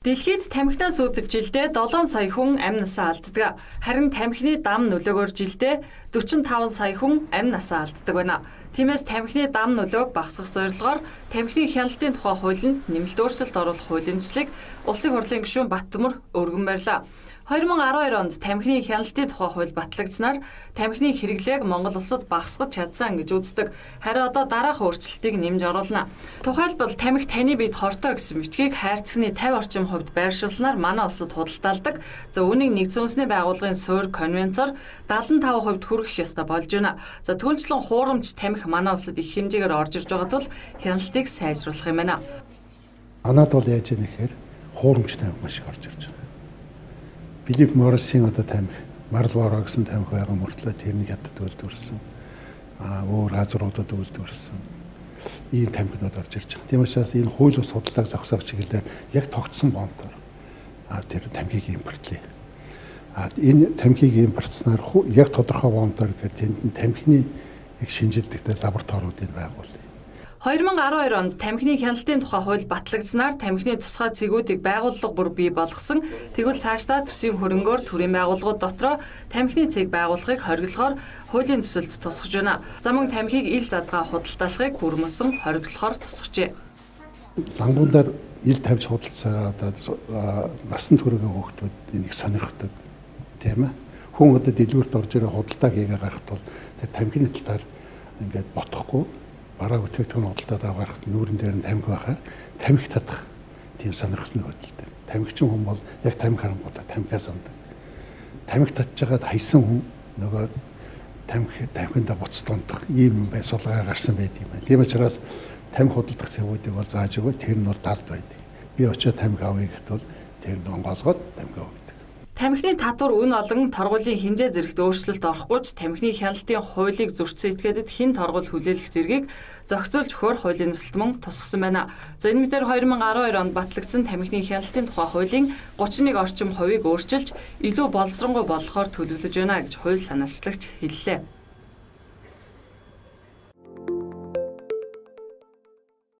Дэлхийд тамхинаас үүдэж жилдээ 7 сая хүн амь насаа алддаг. Харин тамхины дам нөлөөгөөр жилдээ 45 сая хүн амь насаа алддаг байна. Тиймээс тамхины дам нөлөөг багасгах зорилгоор тамхины хяналтын тухай хуулинд нэмэлт өөрчлөлт оруулах хуулийн төслийг Улсын хурлын гишүүн Баттөмөр өргөн барьлаа. 2012 онд тамхины хяналтын тухай хууль батлагдсанаар тамхины хэрэглээг Монгол улсад багасгаж чадсан гэж үздэг. Харин одоо дараах өөрчлөлтийг нэмж оруулна. Тухайлбал тамхи таны биед хортой гэсэн бичгийг хайрцагны 50 орчим хувьд байршуулснаар манай улсад худалдаалдаг. За үүнийг нэгдсэн үндэсний байгууллагын суурь конвенцоор 75% хүргэх ёстой болж байна. За түүнчлэн хуурамч тамхи манай улсад их хэмжээгээр орж ирж байгаа тул хяналтыг сайжруулах юм байна. Манайд бол яаж ийм нэхэр хуурамч тамхи маш их орж ирж байгаа. Филипп Моррисын одоо тамхи, Марлборо гэсэн тамхи байгаа мөртлөө тэрний хятад үйлдвэрлэсэн. Өөр газруудад үйлдвэрлэсэн. Ийм тамхинууд орж ирж байгаа. Тийм учраас энэ хууль бус судалгааг зогсоох чиглэлээр яг тогтсон бомтоор тэр тамхиг импортлээ. Энэ тамхиг импортснаар яг тодорхой бомтоор гэхээр тэнд тамхины их шинжилгээтэй лабораториудыг байгуулъя. 2012 онд тамхины хяналтын тухай хууль батлагдсанаар тамхины тусгай цэгүүдийг байгууллага бүр бий болгосон. Тэгвэл цаашдаа төсвийн хөрөнгөөр төрийн байгууллагууд дотроо тамхины цэг байгуулахыг хориглохоор хуулийн төсөлд тусгаж байна. За мөн тамхиг ил задгаа худалдаалахыг бүрмөсөн хориглохоор тусгажээ. Лангуунаар ил тавьж худалдсараа насан туршийн хүүхдүүд энийг сонирхдаг тийм ээ. Хүн одоо дэлгүүрт орж ирээ худалдаа хийгээ гарахт бол тэр тамхины талаар ингээд ботохгүй бараа бүтээгдэхүүн худалдаад авахд нүүрэн дээр нь тамхи байхаар тамхи татах тийм сонирхолтой хөдөлтэй. Тамхичин хүн бол яг тамхи харангуудаа тамхиас амдаг. Тамхи татж байгаад хайсан хүн нөгөө тамхинда буцталдах ийм бай сулгаар гарсан байт юм байна. Тийм учраас тамхи худалдах цэгүүдийг бол зааж өгөө тэр нь бол талд байдаг. Би очиод тамхи авъя гэхэд бол тэр нь онгоолгоод тамхи авдаг. Тамхины татвар үн олон торгуулийн хинжээ зэрэгт өөрчлөлт орохгүй ч тамхины хяналтын хуулийг зөрчсөн этгээдэд хэн торгуул хүлээлгэх зэргийг зохицуулж өгөхөөр хуулийн төсөлд мөн тусгасан байна. За энэ мэдээр 2012 онд батлагдсан тамхины хяналтын тухай хуулийн 31 орчим хувийг өөрчилж илүү боловсронгуй болгохоор төлөвлөж байна гэж хууль санаачлагч хэллээ.